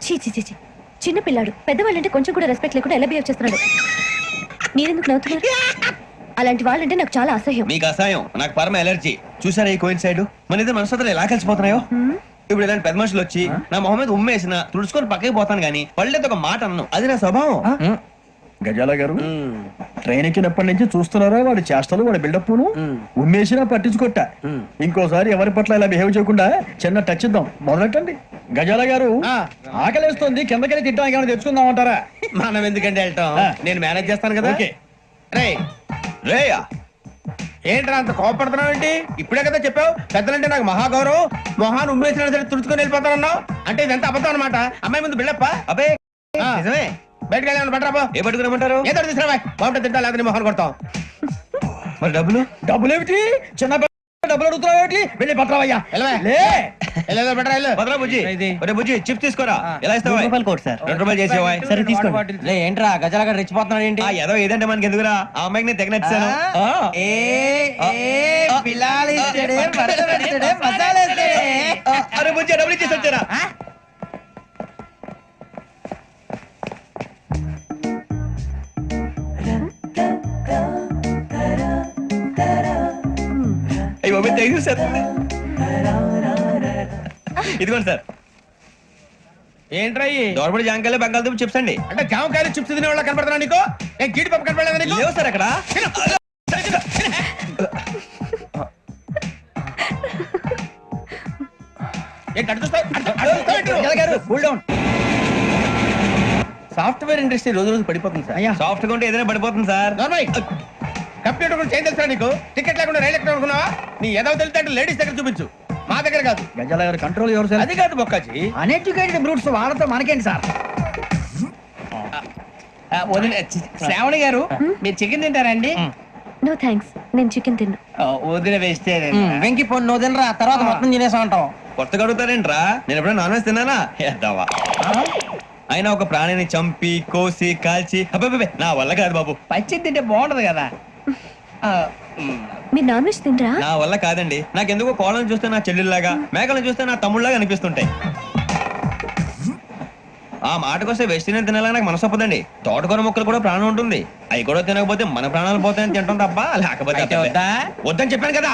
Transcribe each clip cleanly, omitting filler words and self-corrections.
చీ చీ చీ చీ. చిన్న పిల్లాడు పెద్దవాళ్ళంటే కొంచెం కూడా రెస్పెక్ట్ లేకుండా ఎలా బిహేవ్ చేస్తున్నాడు. మీరెందుకు నవ్వుతున్నారు? అలాంటి వాళ్ళంటే నాకు చాలా అసహ్యం. మీకు అసహాయం, నాకు పరమ ఎలర్జీ. చూసారా ఈ కోయిన్ సైడ్ మన ఇద్దరు మనసుతో ఎలా కలిసిపోతున్నాయో. ఇప్పుడు ఇలాంటి పెద్ద మనుషులు వచ్చి నా మొహం మీద ఉమ్మేసిన తుడుచుకొని పక్కకి పోతాను గానీ పళ్ళేతో ఒక మాట అన్నాను, అది నా స్వభావం. గజాల గారు ట్రైన్ ఎక్కినప్పటి నుంచి చూస్తున్నారా వాడి చేష్టలు, వాడి బిల్డప్ ఉమ్మేసినా పట్టించుకోట. ఇంకోసారి ఎవరి పట్ల ఇలా బిహేవ్ చేయకుండా చిన్న టచ్ ఇద్దాం, మొదలెట్టండి. గజాల గారు ఆకలేస్తుంది, కిందకెళ్ళి తిట్టడానికి ఏమైనా తెచ్చుకుందామంటారా? మనం ఎందుకంటే వెళ్తాం, నేను మేనేజ్ చేస్తాను కదా. రే రేయా ఏంట్రా అంత కోపడుతున్నావు ఏంటి? ఇప్పుడే కదా చెప్పావు పెద్దలంటే నాకు మహాగౌరవం, మొహాన్ని ఉమ్మేసినా సరే తుడుచుకొని వెళ్ళిపోతానన్నావు. అంటే ఇదంతా అబద్ధం అనమాట. అమ్మాయి ముందు బిళ్ళప్ప. అబ్బే నిజమే. బయటకు వెళ్ళాను పట్టరాబో. ఏ పట్టుకురమ్మంటారు? ఏదో తీసుకురావా, బాగుంటే తింటా లేదా మొహాన్ని కొడతాం. మరి డబ్బులు? డబ్బులు ఏమిటి? చిన్న డబ్బులు అడుగుతున్నావు ఏమిటి? వెళ్ళి పట్టరావయ్యా. భద్రా బుజ్జి, ఒరే బుజ్జి చిప్స్ తీసుకోరా. ఎలా ఇస్తావా? ₹2 చేసేవా? సరే తీసుకోండి. ఏంట్రా గజాలగా రెచ్చిపోతున్నాడు ఏంటి? ఏదో ఏదంటే మనకి ఎందుకురా, ఆ అమ్మాయికి నేను తెగ నచ్చాను. అరే బుజ్జి డబ్బులు ఇచ్చేసి వచ్చారా? ఇదిగోండి సార్. ఏంట్రా దోరబడి జాంకాయలు బంగాళదుంప చిప్స్ అండి. అంటే జామకాయలు చిప్స్ తినే వాళ్ళ కనపడుతున్నా నీకు? నేను గీడి పప్పు కనపడలేదు నీకు? లేవు సార్ అక్కడ. సాఫ్ట్వేర్ ఇండస్ట్రీ రోజు రోజు పడిపోతుంది సార్. సాఫ్ట్ గా ఉంటే ఏదైనా పడిపోతుంది సార్. కంప్యూటర్ కూడా చేంజ్ తెలుసా నీకు? టికెట్ లేకుండా రైలు ఎక్కడ అనుకున్నావా? నీ ఏదో తెలితే లేడీస్ దగ్గర చూపించు, మా దగ్గర కాదు. గజాల గారు కంట్రోల్ ఎవరు? అది కాదు బొక్కాజీ, అన్ఎడ్యుకేటెడ్ బ్రూట్స్ వాళ్ళతో మనకేంటి సార్? శ్రావణి గారు మీరు చికెన్ తింటారండి? నో థ్యాంక్స్, నేను చికెన్ తిన్ను. వదిన వేస్తే వెంకి పొన్ను వదినరా, తర్వాత మొత్తం తినేసా ఉంటాం. కొత్తగా అడుగుతారేంట్రా, నేను ఎప్పుడైనా నాన్ వెజ్ తిన్నానా? ఎద్దావా. అయినా ఒక ప్రాణిని చంపి కోసి కాల్చి అబ్బే నా వల్ల కాదు బాబు. పచ్చి తింటే బాగుంటది కదా. మీరు నాన్ వెజ్ తినరా? నా వల్ల కాదండి. నాకెందుకో కోళ్ళని చూస్తే నా చెల్లెల్లాగా, మేకలను చూస్తే నా తమ్ముళ్ళలాగా అనిపిస్తుంటాయి. ఆ మాటకొస్తే వెస్టిరియన్ తినాలని నాకు మనసు ఒప్పదండి. తోటకూర మొక్కలు కూడా ప్రాణం ఉంటుంది, అవి కూడా తినకపోతే మన ప్రాణాలు పోతాయని తింటాం తప్ప లేకపోతే వద్దని చెప్పాను కదా.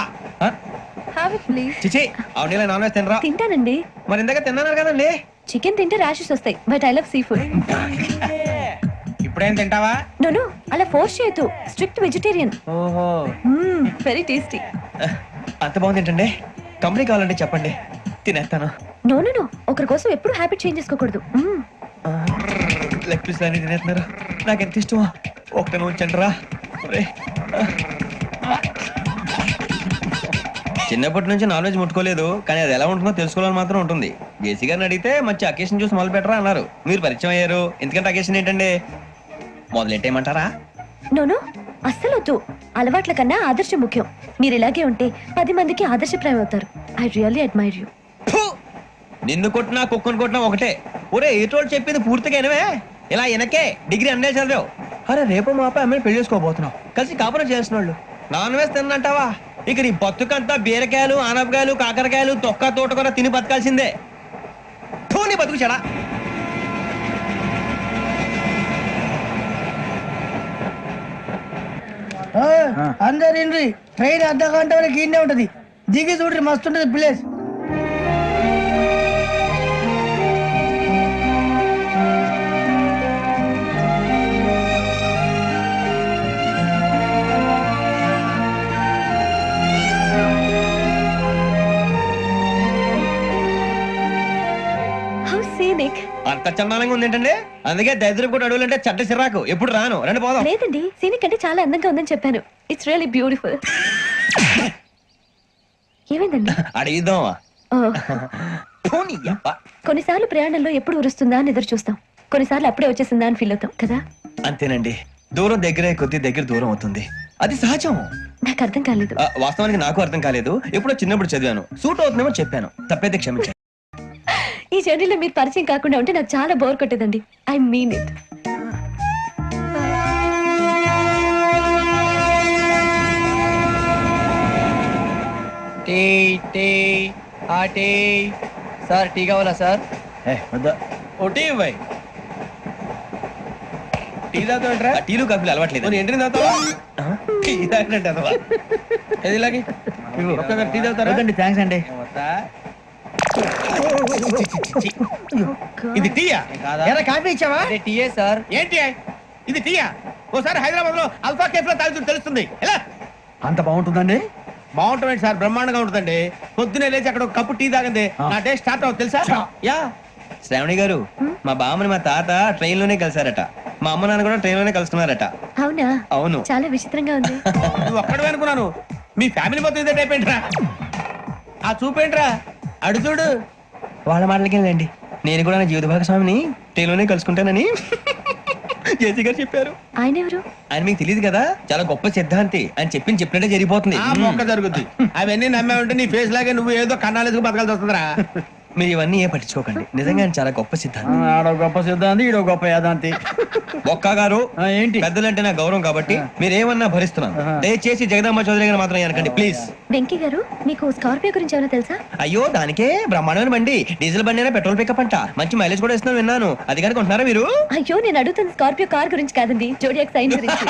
Have it please. చిచి అవునీ నాన్ వెజ్ తినరా? తింటానండి. మరి ఇందాక తిన్నాను కదండి. చికెన్ తింటే ర్యాషెస్ వస్తాయి, but I love sea food. ఇప్పుడేం తింటావా? నో నో, అలా ఫోర్స్ చేయొద్దు. Strict vegetarian. ఓహో, వెరీ టేస్టీ. అంత బాగుంది ఏంటండి? కంపెనీ కావాలంటే చెప్పండి, తినేస్తాను. నో నో నో, ఒకరి కోసం ఎప్పుడు హ్యాబిట్ చేంజ్ చేసుకోకూడదు. లెగ్ పీస్ అన్ని తినేస్తున్నారు, నాకు ఎంత ఇష్టమో. ఒకటే ఉంచండి రా. చిన్నప్పటి నుంచి నాన్ వెజ్ ముట్టుకోలేదు, కానీ అది ఎలా ఉంటుందో తెలుసుకోవాలని మాత్రం ఉంటుంది. జేసీ గారిని అడిగితే మంచి అకేషన్ చూసి మొదలు పెట్టరా అన్నారు. మీరు పరిచయం అయ్యారు, ఎందుకంటే అకేషన్ ఏంటండి? మొదలెట్టేయమంటారా? నో నో, అస్సలు వద్దు. అలవాట్ల కన్నా ఆదర్శం ముఖ్యం. మీరు ఇలాగే ఉంటే 10 మందికి ఆదర్శప్రాయం అవుతారు. I really admire you. నిన్ను కొట్టినా కుక్కను కొట్టినా ఒకటే. ఒరే ఏటోళ్ళు చెప్పింది పూర్తిగా వినవే. ఇలా వెనకే డిగ్రీ అన్నే చదివావు. అరే రేపు మా అబ్బాయి అమ్మాయిని పెళ్లి చేసుకోబోతున్నావు, కలిసి కాపురం చేసిన వాళ్ళు. నాన్ వెజ్ తిన్నంటావా? ఇక నీ బతుకంతా బీరకాయలు, ఆనపకాయలు, కాకరకాయలు, తొక్క తోట కూడా తిని బతకాల్సిందే. నీ బతుకు చెడా. అందరు ట్రైన్ అర్ధ గంట వరకు ఇన్నే ఉంటది, దిగి చూడ్రి మస్తు ఉంటది ప్లేస్. అంత చందానంగా ఉంది ఏంటండి? అందుకే దరిద్రం కూడా అడవులంటే చెడ్డ చిరాకు. ఎప్పుడు రాను, రండి పోదాం. లేదండి, సీనిక్ అంటే చాలా అందంగా ఉందని చెప్పాను. It's really beautiful. ఏమైందండి? అడిగిద్దామా? కొన్నిసార్లు ప్రయాణంలో ఎప్పుడు ఉరుస్తుందా అని ఎదురు చూస్తాం, కొన్నిసార్లు అప్పుడే వచ్చేసిందా అని ఫీల్ అవుతాం కదా. అంతేనండి, దూరం దగ్గరే కొద్ది దగ్గర దూరం అవుతుంది, అది సహజం. నాకు అర్థం కాలేదు. వాస్తవానికి నాకు అర్థం కాలేదు. ఎప్పుడో చిన్నప్పుడు చదివాను, సూట్ అవుతుందేమో చెప్పాను, తప్పైతే క్షమించండి. ఈ జర్నీలో మీరు పరిచయం కాకుండా ఉంటే నాకు చాలా బోర్ కొట్టేదండి. I mean it. Sir tea కావాలా సార్? వద్దా ఒకటి ఇవ్వాయి టీ తాగుతాంట్రా టీలు కాఫీలు అలవాట్లేదు నేను ఎంట్రీ తాగుతావా టీ తాగినట్టు అదవా ఏది ఇలాగే ఒక్క టీ తాగుతారా వద్దండి థ్యాంక్స్ అండి ఇది టీయా ఎరా కాఫీ ఇచ్చావా టీయే సార్ ఏంటి ఇది టీయా ఓసారి హైదరాబాద్ లో అల్ఫా కేఫ్ లో తాగుతూ తెలుస్తుంది ఎలా అంత బాగుంటుందండి బాగుంటుంది సార్ బ్రహ్మాండంగా ఉంటుందండి పొద్దునే లేచి అక్కడ ఒక కప్పు టీ తాగింది నా డే స్టార్ట్ అవుతుంది తెలుసా యా శ్రావణి గారు మా బామ్మని మా తాత ట్రైన్ లోనే కలిసారట మా అమ్మ నాన్న కూడా ట్రైన్ లోనే కలుసుకున్నారట అవునా అవును చాలా విచిత్రంగా ఉంది నువ్వు ఒక్కడే అనుకున్నాను మీ ఫ్యామిలీ మొత్తం ఇదే టైప్ ఏంట్రా ఆ చూపేంట్రా అడు చూడు వాళ్ళ మాటలకి వెళ్ళండి నేను కూడా నా జీవిత భాగస్వామిని ట్రైన్ లోనే కలుసుకుంటానని జేసీ గారు చెప్పారు. ఆయన ఎవరు? ఆయన మీకు తెలియదు కదా, చాలా గొప్ప సిద్ధాంతి అని చెప్పినట్టే జరిగిపోతుంది. ఆ మొక్క జరుగుద్ది అవన్నీ నమ్మే ఉంటే నీ ఫేస్ లాగే నువ్వు ఏదో కన్నాలేసుకు బతకాల్సి వస్తుందిరా. మీరు ఇవన్నీ ఏ పట్టించుకోకండి, నిజంగా ఆయన చాలా గొప్ప సిద్ధాంతి. ఆడో గొప్ప సిద్ధాంతి, ఈడో గొప్ప యాదాంతి. ఒక్క గారు ఏంటి పెద్దలంటే నా గౌరవం కాబట్టి మీరేమన్నా భరిస్తున్నాను. దయచేసి జగదాంబ చౌదరి గారు మాత్రం అనకండి ప్లీజ్. వెంకీ గారు, మీకు స్కార్పియో గురించి ఏమైనా తెలుసా? అయ్యో దానికే బ్రహ్మాండమైన బండి, డీజిల్ బండి అయినా పెట్రోల్ పికప్ అంట, మంచి మైలేజ్ కూడా ఇస్తున్నాను విన్నాను. అది కానీ కొంటున్నారా మీరు? అయ్యో నేను అడుగుతుంది స్కార్పియో కార్ గురించి కాదండి, జోడియాక్ సైన్ గురించి.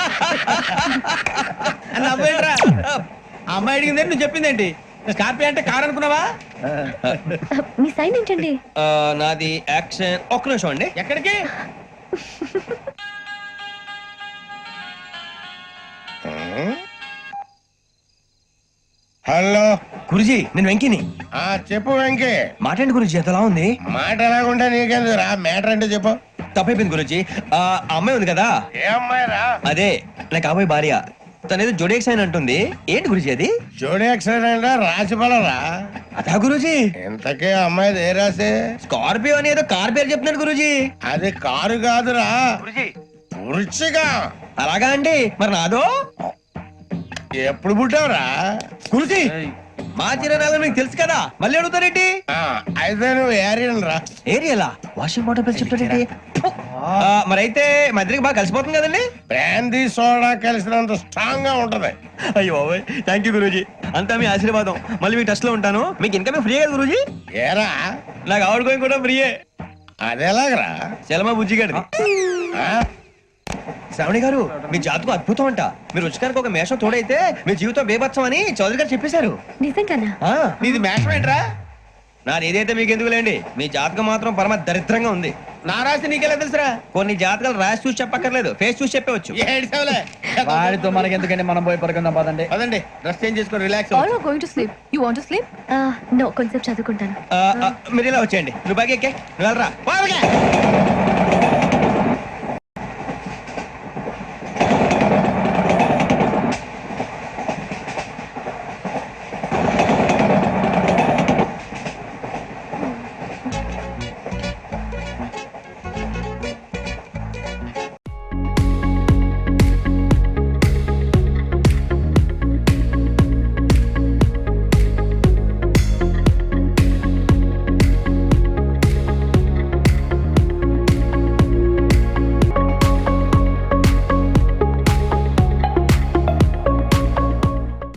అని నవ్వేంట్రా? ఆ అమ్మాయి అడిగింది నువ్వు చెప్పిందేంటి? స్కార్పియో అంటే కార్ అనుకున్నావా? మీ సైన్ ఏంటండి? నాది యాక్షన్. ఒక్క నిమిషం అండి. ఎక్కడికి? హలో గురుజీ నేను వెంకిని. చెప్పు వెంకీ. మాట్లాడండి గురుజీ, ఎంతలా ఉంది? మాట ఎలాగుంటా నీకెందుకు రా, మ్యాటర్ అంటే చెప్పు. తప్పైపోయింది గురుజీ. ఆ అమ్మాయి ఉంది కదా, ఏ అమ్మాయి రా? అదే నా కాబోయే భార్య. తనేదో జోడేక్స్ అని అంటుంది. ఏంటి గురుజీ అది? జోడి యాక్సిడెంట్ రాసి రా. అదా గురుజీ? ఇంతకీ అమ్మాయి ఏ రాసి? స్కార్పియో అని ఏదో కార్ పేరు చెప్తున్నాడు గురుజీ. అది కారు కాదురా, వృచ్చిగా. అలాగా అండి, మరి నాదో? ఎప్పుడు పుట్టావురా? గురుజీ మా చిరనాలు మీకు తెలుసు కదా, మళ్ళీ అడుగుతారేంటి? అయితే నువ్వు ఏరియన్ రా. ఏరియలా? వాషింగ్ వాటర్ పేరు చెప్తాడేంటి? మరైతే మధ్యకి బాగా కలిసిపోతుంది కదండి. బ్రాందీ సోడా కలిసినంత స్ట్రాంగ్ గా ఉంటది. అయ్యో థ్యాంక్ యూ గురూజీ, అంతా మీ ఆశీర్వాదం. మళ్ళీ మీ టచ్ లో ఉంటాను. మీకు ఇంకా ఫ్రీ కదా గురూజీ? ఏరా నాకు ఆవిడ గోయింగ్ కూడా ఫ్రీయే. అదెలాగరా? చలమా బుజ్జి గారిది. శ్రావణి గారు మీ జాతకు అద్భుతం అంట. మీరు రుచికారికి ఒక మేషం తోడైతే మీ జీవితం బేబత్సం అని చౌదరి గారు చెప్పేశారు. నిజంగానా? నీది మేషం ఏంట్రా? నాది ఏదైతే మీకు ఎందుకు లేండి, మీ జాతకం మాత్రం పరమ దరిద్రంగా ఉంది. నా రాసి నీకెలా తెలుసురా? కొన్ని జాతకాలు రాసి చూసి చెప్పక్కర్లేదు, ఫేస్ చూసి చెప్పవచ్చు. ఏడ్చావులే. వాడితో మనకి ఎందుకండి, మనం పోయి పడుకుందాం పదండి. పదండి, డ్రెస్ చేంజ్ చేసుకొని relax. All are going to sleep. You want to sleep? No, కొంచెం చదువుకుంటాను. మీరు ఇలా వచ్చేయండి. నువ్వు బాగా ఎక్కే, నువ్వు వెళ్ళరా.